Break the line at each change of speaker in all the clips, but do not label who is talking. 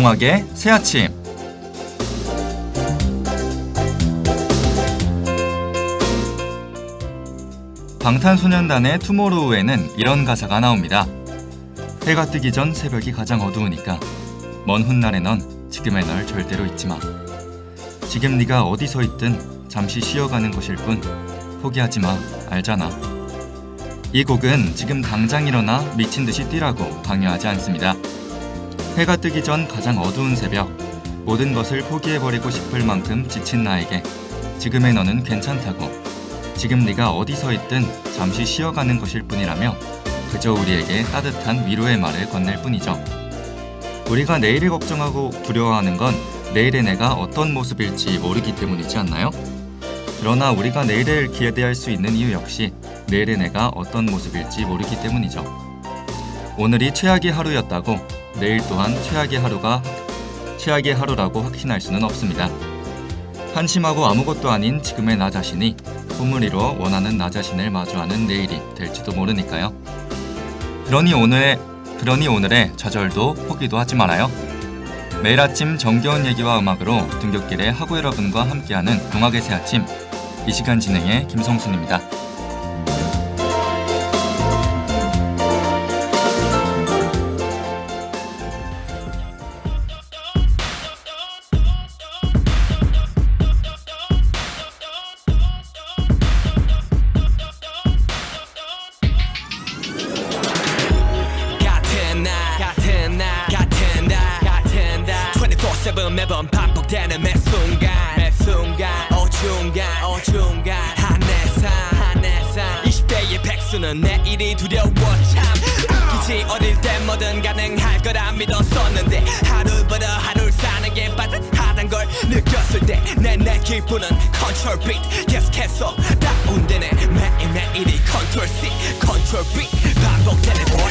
동학의 새아침. 방탄소년단의 투모로우에는 이런 가사가 나옵니다. 해가 뜨기 전 새벽이 가장 어두우니까 먼 훗날의 넌 지금의 널 절대로 잊지 마. 지금 네가 어디 서 있든 잠시 쉬어가는 것일 뿐 포기하지 마, 알잖아. 이 곡은 지금 당장 일어나 미친 듯이 뛰라고 강요하지 않습니다. 해가 뜨기 전 가장 어두운 새벽, 모든 것을 포기해버리고 싶을 만큼 지친 나에게 지금의 너는 괜찮다고, 지금 네가 어디 서 있든 잠시 쉬어가는 것일 뿐이라며 그저 우리에게 따뜻한 위로의 말을 건넬 뿐이죠. 우리가 내일을 걱정하고 두려워하는 건 내일의 내가 어떤 모습일지 모르기 때문이지 않나요? 그러나 우리가 내일을 기대할 수 있는 이유 역시 내일의 내가 어떤 모습일지 모르기 때문이죠. 오늘이 최악의 하루였다고 내일 또한 최악의 하루라고 확신할 수는 없습니다. 한심하고 아무것도 아닌 지금의 나 자신이 꿈을 이루어 원하는 나 자신을 마주하는 내일이 될지도 모르니까요. 그러니 오늘의 좌절도 포기도 하지 말아요. 매일 아침 정겨운 얘기와 음악으로 등굣길에 하고 여러분과 함께하는 동학의 새아침, 이 시간 진행의 김성순입니다.
매번 반복되는 매 순간 어중간 한해상 20대의 백수는 내일이 두려워 참 웃기지. 어릴 때 뭐든 가능할 거라 믿었었는데 하루보다 하루를 사는 게 빠듯하단 걸 느꼈을 때 내 기분은 컨트롤 B 계속해서 다운되네. 매일매일이 컨트롤 C 컨트롤 B 반복되는 볼.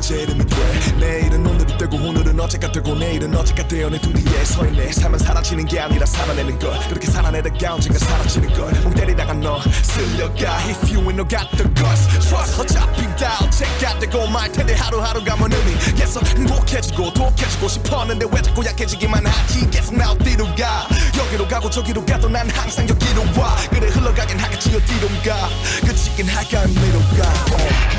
제 이름이 돼. 내일은 오늘이 되고 오늘은 어제가 되고 내일은 어제가 되어 내 둘 위에 서있네. 삶은 사라지는 게 아니라 살아내는 걸. 그렇게 살아내다가 언젠가 사라지는 걸. 멍 때리다가 너 쓸려가. If you ain't no got the guts, trust. 어차피 다 어제가 되고 말 텐데 하루하루가 뭔 의미겠어. 행복해지고 독해지고 싶었는데 왜 자꾸 약해지기만 하지. 계속 나 어디로 가. 여기로 가고 저기로 가도 난 항상 여기로 와. 그래 흘러가긴 하겠지 어디론가. 그치긴 할까 의미로 가.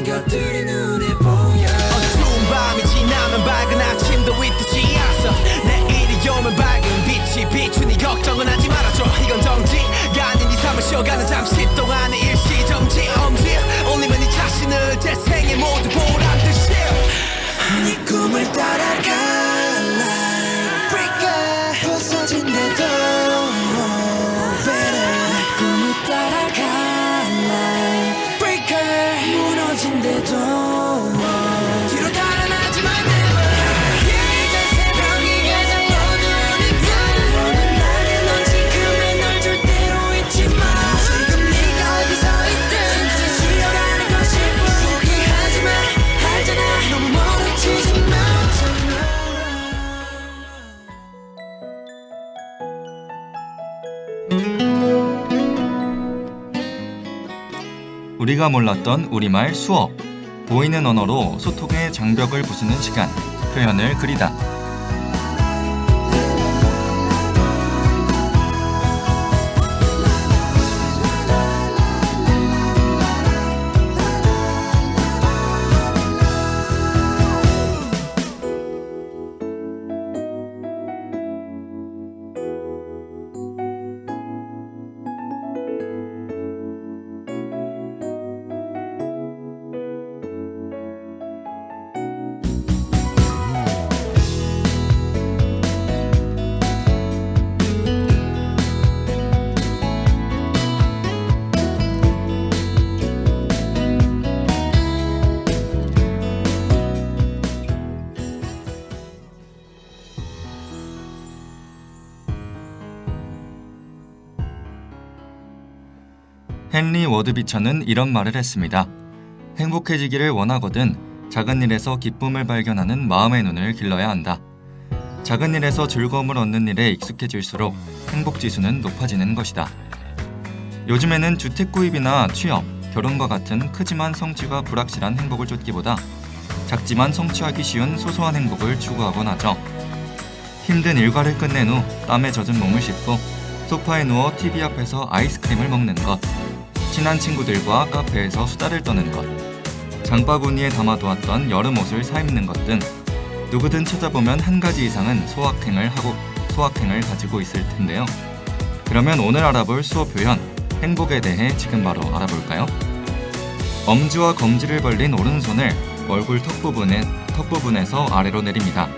것들이 눈에 보여. 어두운 밤이 지나면 밝은 아침도 있듯이 않았어. 내일이 오면 밝은 빛이 비추니 걱정은 하지 말아줘. 이건 정지가 아닌 이 삶을 쉬어가는 잠시 동안의 일시정지. 올리면 네 자신을 재생에 모두 보란 듯이 네 꿈을 따라가 like break
우리가 몰랐던 우리말 수어. 보이는 언어로 소통의 장벽을 부수는 시간. 표현을 그리다. 헨리 워드 비처는 이런 말을 했습니다. 행복해지기를 원하거든 작은 일에서 기쁨을 발견하는 마음의 눈을 길러야 한다. 작은 일에서 즐거움을 얻는 일에 익숙해질수록 행복지수는 높아지는 것이다. 요즘에는 주택 구입이나 취업, 결혼과 같은 크지만 성취가 불확실한 행복을 쫓기보다 작지만 성취하기 쉬운 소소한 행복을 추구하곤 하죠. 힘든 일과를 끝낸 후 땀에 젖은 몸을 씻고 소파에 누워 TV 앞에서 아이스크림을 먹는 것, 친한 친구들과 카페에서 수다를 떠는 것, 장바구니에 담아두었던 여름 옷을 사입는 것 등 누구든 찾아보면 한 가지 이상은 소확행을 가지고 있을 텐데요. 그러면 오늘 알아볼 수어 표현, 행복에 대해 지금 바로 알아볼까요? 엄지와 검지를 벌린 오른손을 얼굴 턱 부분에서 아래로 내립니다.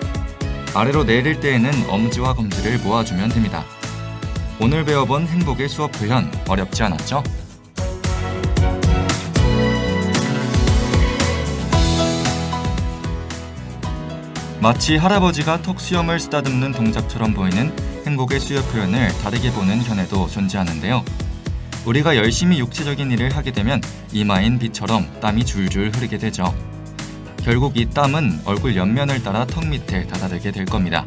아래로 내릴 때에는 엄지와 검지를 모아주면 됩니다. 오늘 배워본 행복의 수어 표현 어렵지 않았죠? 마치 할아버지가 턱수염을 쓰다듬는 동작처럼 보이는 행복의 수어 표현을 다르게 보는 견해도 존재하는데요. 우리가 열심히 육체적인 일을 하게 되면 이마인 비처럼 땀이 줄줄 흐르게 되죠. 결국 이 땀은 얼굴 옆면을 따라 턱 밑에 다다르게 될 겁니다.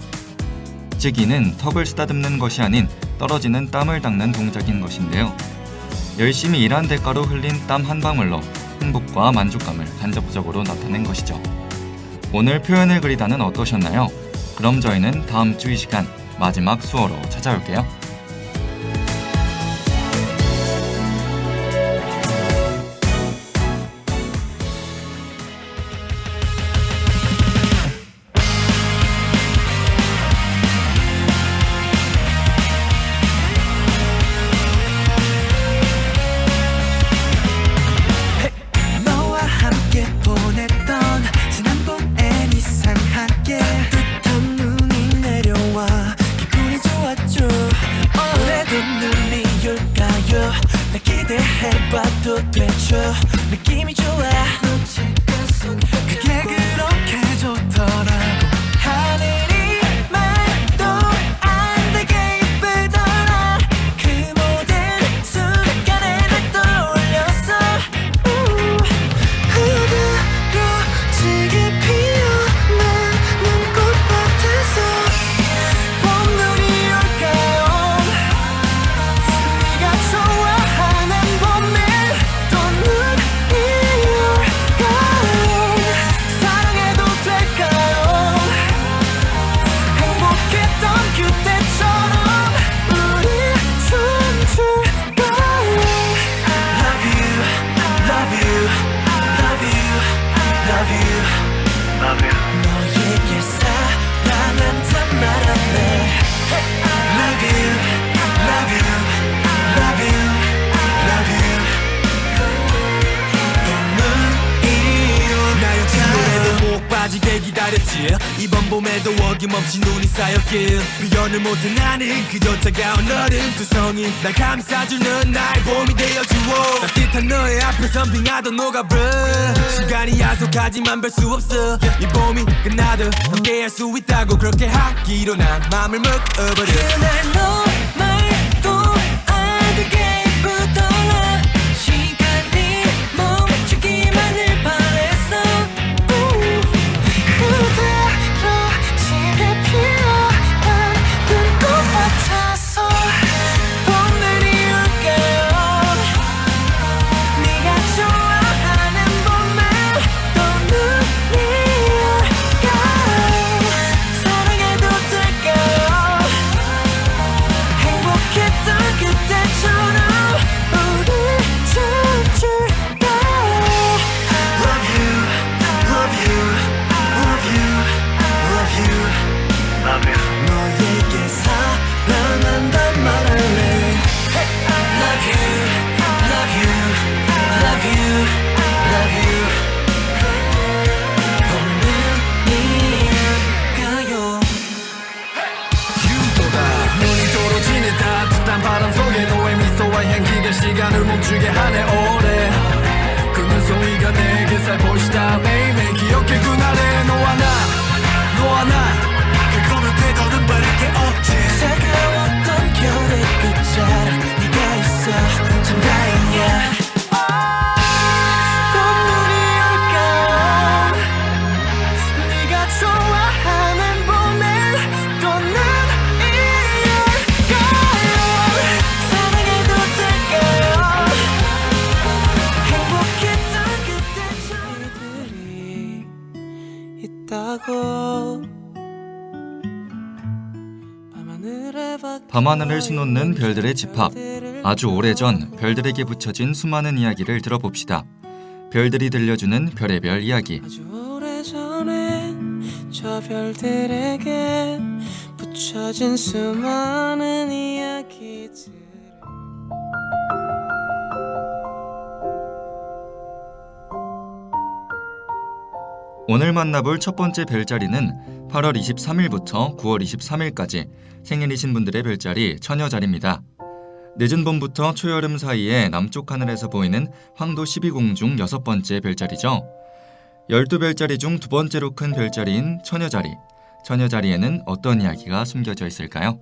즉 이는 턱을 쓰다듬는 것이 아닌 떨어지는 땀을 닦는 동작인 것인데요. 열심히 일한 대가로 흘린 땀 한 방울로 행복과 만족감을 간접적으로 나타낸 것이죠. 오늘 표현을 그리다는 어떠셨나요? 그럼 저희는 다음 주 이 시간 마지막 수어로 찾아올게요.
너와 함께 보냈던 지난 봄엔 이상하게 따뜻한 눈이 내려와 기분이 좋았죠. 올해도 눈이 올까요? 나 기대해봐도 되죠. 느낌이 좋아. 그게 그렇게 좋더라고. 하늘이 말도 안 되게 예쁘더라. 그 모든 순간에 날 떠올렸어. 흐드러지게 피어나는 꽃밭에서 봄눈이 올까요? 네가 좋아하는 봄에 또 눈이 올까요? 사랑해도 될까요? 행복했던 그때처럼 우리 춤출까요? Love you, love you, love you, love you, love you. 너에게 사랑한단 말았네. Love you, love you, love you, love you. 봄눈이 올까요? 노래도 못 빠지게 기다렸지. 이번 봄에도 어김없이 눈이 쌓였길. 표현을 못해 나는 그저 차가운 얼음 두성이 날 감싸주는 날 봄이 되어주어. 따뜻한 너의 앞에선 빙하도 녹아버. 시간이 야속하지만 별 수 없어. 이 봄이 끝나도 함께할 수 있다고 그렇게 하기로 난 마음을 먹어버려. 그날 너 말도 안 되게 예쁘더라. 시간이 멈추기만을 바랬어. 그대로 피어나는 꽃밭에서 봄눈이 올까요? 네가 좋아
멈추게 하네 오래 그 눈송이가 내게 살포시다 매일매일 기억해 그날의 너와 나
그거는 되도록 바랄 게 없지
차가웠던 겨울의 끝자락 네가 있어 참 다행이야 봄눈이 올까요 네가 좋아하는 봄엔 또는 이럴까요 사랑해도 될까요 행복했던 그때 저희들이 있다고
밤하늘을 수놓는 별들의 집합. 아주 오래전 별들에게 붙여진 수많은 이야기를 들어봅시다. 별들이 들려주는 별의별 이야기.
아주 오래전에 저 별들에게 붙여진 수많은 이야기들
오늘 만나볼 첫 번째 별자리는 8월 23일부터 9월 23일까지 생일이신 분들의 별자리 처녀자리입니다. 늦은 봄부터 초여름 사이에 남쪽 하늘에서 보이는 황도 12궁 중 6번째 별자리죠. 12별자리 중 두 번째로 큰 별자리인 처녀자리. 처녀자리에는 어떤 이야기가 숨겨져 있을까요?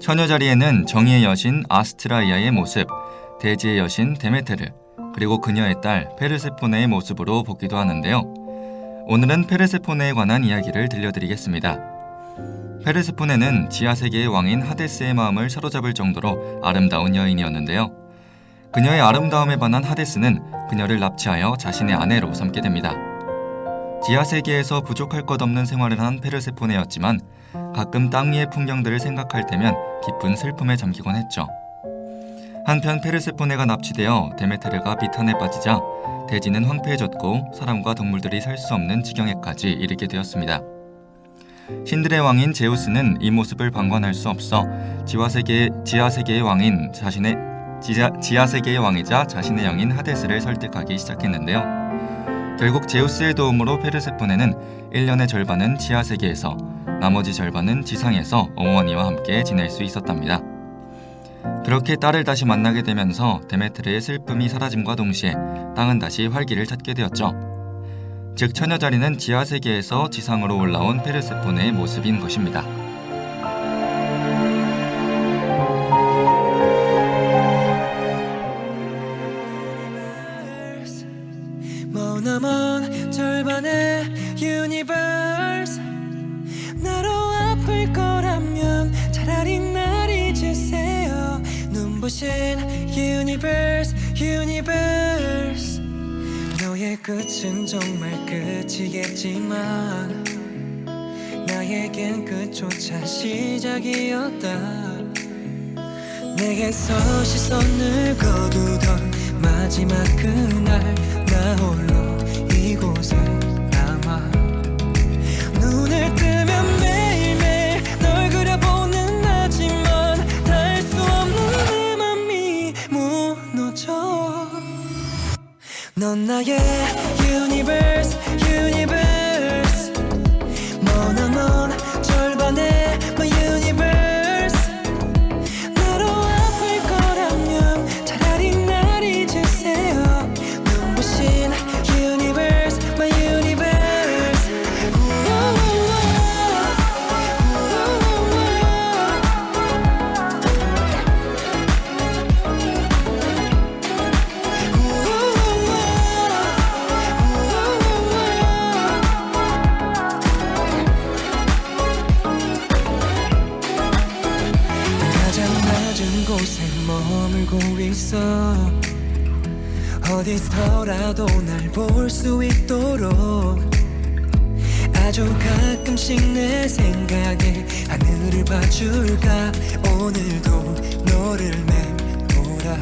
처녀자리에는 정의의 여신 아스트라이아의 모습, 대지의 여신 데메테르, 그리고 그녀의 딸 페르세포네의 모습으로 보기도 하는데요. 오늘은 페르세포네에 관한 이야기를 들려드리겠습니다. 페르세포네는 지하세계의 왕인 하데스의 마음을 사로잡을 정도로 아름다운 여인이었는데요. 그녀의 아름다움에 반한 하데스는 그녀를 납치하여 자신의 아내로 삼게 됩니다. 지하세계에서 부족할 것 없는 생활을 한 페르세포네였지만 가끔 땅 위의 풍경들을 생각할 때면 깊은 슬픔에 잠기곤 했죠. 한편 페르세포네가 납치되어 데메테르가 비탄에 빠지자 대지는 황폐해졌고 사람과 동물들이 살 수 없는 지경에까지 이르게 되었습니다. 신들의 왕인 제우스는 이 모습을 방관할 수 없어 지하세계의 왕이자 자신의 영인 하데스를 설득하기 시작했는데요. 결국 제우스의 도움으로 페르세포네는 1년의 절반은 지하세계에서 나머지 절반은 지상에서 어머니와 함께 지낼 수 있었답니다. 그렇게 딸을 다시 만나게 되면서 데메트르의 슬픔이 사라짐과 동시에 땅은 다시 활기를 찾게 되었죠. 즉 처녀자리는 지하세계에서 지상으로 올라온 페르세포네의 모습인 것입니다.
머나먼 절반의 유니버스 나로 아플 거라면 차라리 날 잊으세요 눈부신 유니버스 너의 끝은 정말 끝이겠지만 나에겐 끝조차 시작이었다 내게서 시선을 거두던 마지막 그날 나 홀로 이곳에 남아 눈을 뜨면 매일매일 널 그려보는 나지만 닿을 수 없는 내 맘이 무너져 넌 나의 유니버스 머나먼 절반의 my universe 나로 아플 거라면 차라리 날 잊으세요 눈부신 universe my universe 가장 낮은 곳에 머물고 있어 어디서라도 날 볼 수 있도록 아주 가끔씩 내 생각에 하늘을 봐줄까 오늘도 너를 맴돌아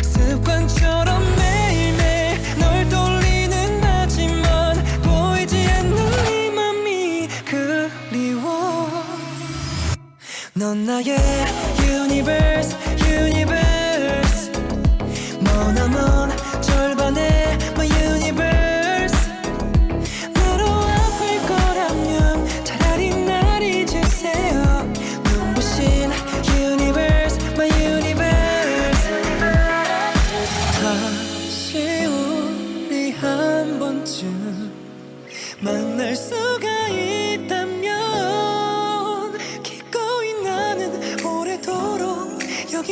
습관처럼 매일매일 널 돌리는 하지만 보이지 않는 이 맘이 그리워 넌 나의 유니버스 머나먼 절반의 my universe 나로 아플 거라면 차라리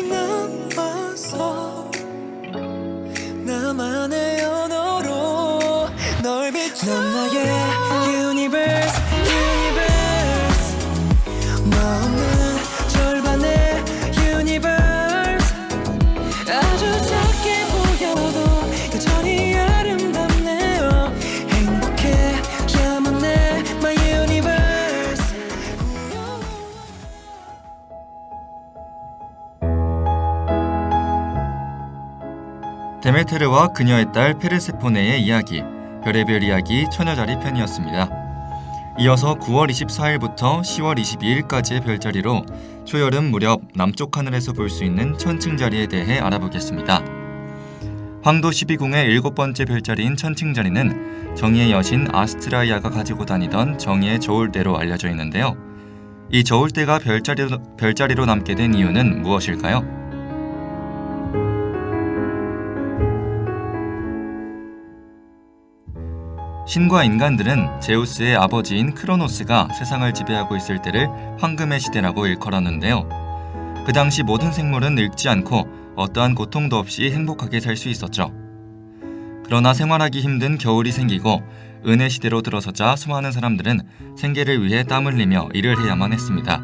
깊이 넘어서 나만의 언어로 널 비춰 넌 나의 유니버스 너 없는 절반의 유니버스 아주 작게 보여도 여전히 아름답네요 행복해야만 내 My universe
데메테르와 그녀의 딸 페르세포네의 이야기, 별의별 이야기 처녀자리 편이었습니다. 이어서 9월 24일부터 10월 22일까지의 별자리로 초여름 무렵 남쪽 하늘에서 볼 수 있는 천칭자리에 대해 알아보겠습니다. 황도 12궁의 7번째 별자리인 천칭자리는 정의의 여신 아스트라이아가 가지고 다니던 정의의 저울대로 알려져 있는데요. 이 저울대가 별자리로 남게 된 이유는 무엇일까요? 신과 인간들은 제우스의 아버지인 크로노스가 세상을 지배하고 있을 때를 황금의 시대라고 일컬었는데요. 그 당시 모든 생물은 늙지 않고 어떠한 고통도 없이 행복하게 살 수 있었죠. 그러나 생활하기 힘든 겨울이 생기고 은의 시대로 들어서자 수많은 사람들은 생계를 위해 땀을 흘리며 일을 해야만 했습니다.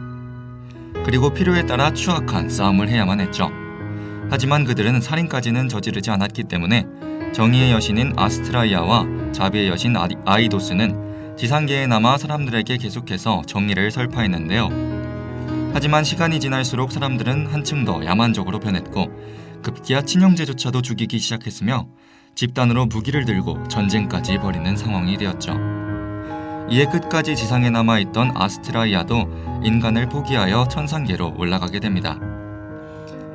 그리고 필요에 따라 추악한 싸움을 해야만 했죠. 하지만 그들은 살인까지는 저지르지 않았기 때문에 정의의 여신인 아스트라이아와 자비의 여신 아이도스는 지상계에 남아 사람들에게 계속해서 정의를 설파했는데요. 하지만 시간이 지날수록 사람들은 한층 더 야만적으로 변했고 급기야 친형제조차도 죽이기 시작했으며 집단으로 무기를 들고 전쟁까지 벌이는 상황이 되었죠. 이에 끝까지 지상에 남아있던 아스트라이아도 인간을 포기하여 천상계로 올라가게 됩니다.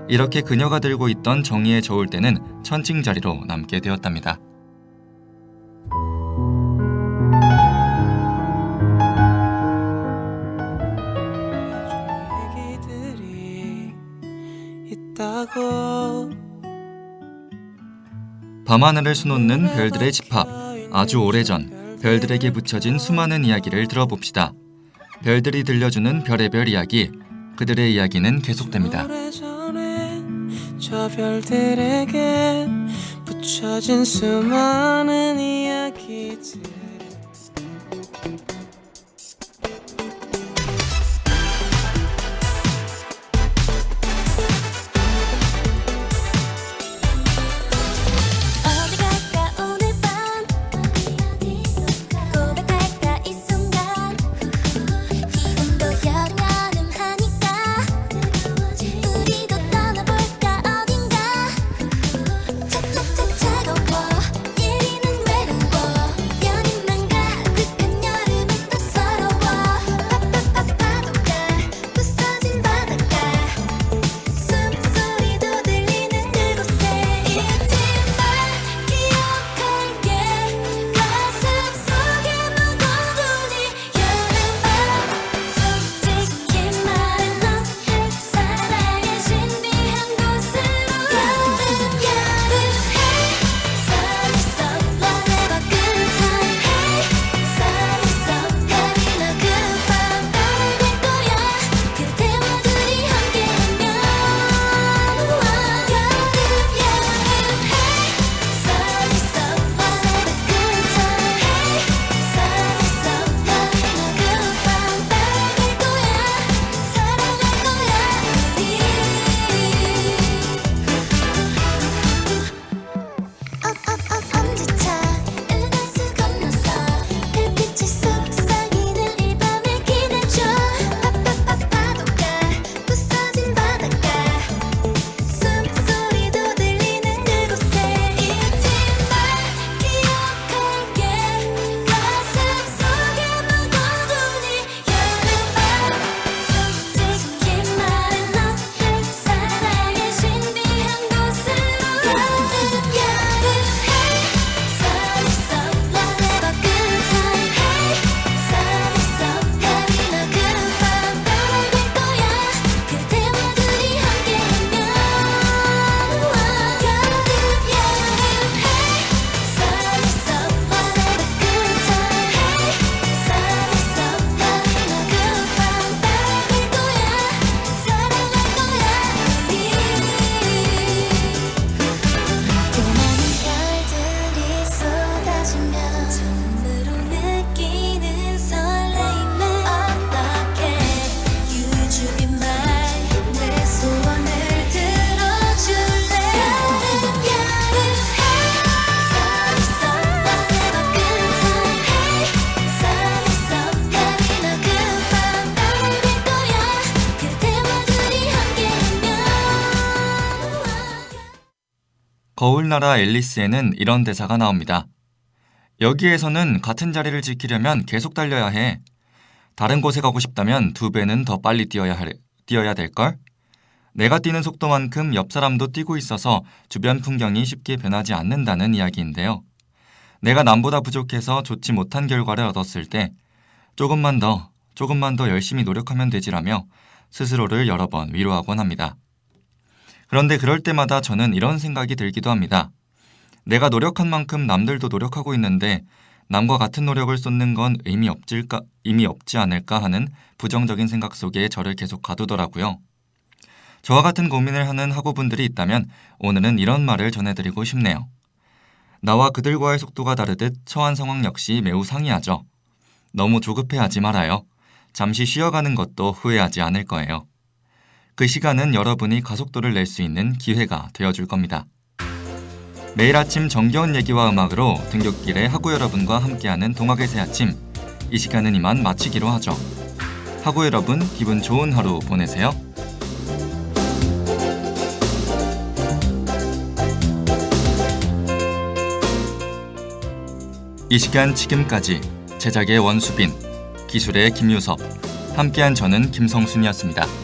이렇게 그녀가 들고 있던 정의의 저울대는 천칭자리로 남게 되었답니다. 밤하늘을 수놓는 별들의 집합, 아주 오래전 별들에게 붙여진 수많은 이야기를 들어봅시다. 별들이 들려주는 별의별 이야기, 그들의 이야기는 계속됩니다.
저 별들에게 붙여진 수많은 이야기들
어디 갈까 오늘 밤 고백할까 이 순간 기분도 여름 하니까 우리도 떠나볼까 어딘가 차차차 차가워 예리는 외로워 연인
거울나라 앨리스에는 이런 대사가 나옵니다. 여기에서는 같은 자리를 지키려면 계속 달려야 해. 다른 곳에 가고 싶다면 2배는 더 빨리 뛰어야 될걸? 내가 뛰는 속도만큼 옆 사람도 뛰고 있어서 주변 풍경이 쉽게 변하지 않는다는 이야기인데요. 내가 남보다 부족해서 좋지 못한 결과를 얻었을 때 조금만 더 열심히 노력하면 되지라며 스스로를 여러 번 위로하곤 합니다. 그런데 그럴 때마다 저는 이런 생각이 들기도 합니다. 내가 노력한 만큼 남들도 노력하고 있는데 남과 같은 노력을 쏟는 건 의미 없지 않을까 하는 부정적인 생각 속에 저를 계속 가두더라고요. 저와 같은 고민을 하는 학우분들이 있다면 오늘은 이런 말을 전해드리고 싶네요. 나와 그들과의 속도가 다르듯 처한 상황 역시 매우 상이하죠. 너무 조급해하지 말아요. 잠시 쉬어가는 것도 후회하지 않을 거예요. 그 시간은 여러분이 가속도를 낼 수 있는 기회가 되어줄 겁니다. 매일 아침 정겨운 얘기와 음악으로 등굣길에 학우 여러분과 함께하는 동학의 새 아침. 이 시간은 이만 마치기로 하죠. 학우 여러분, 기분 좋은 하루 보내세요. 이 시간 지금까지 제작의 원수빈, 기술의 김유섭, 함께한 저는 김성순이었습니다.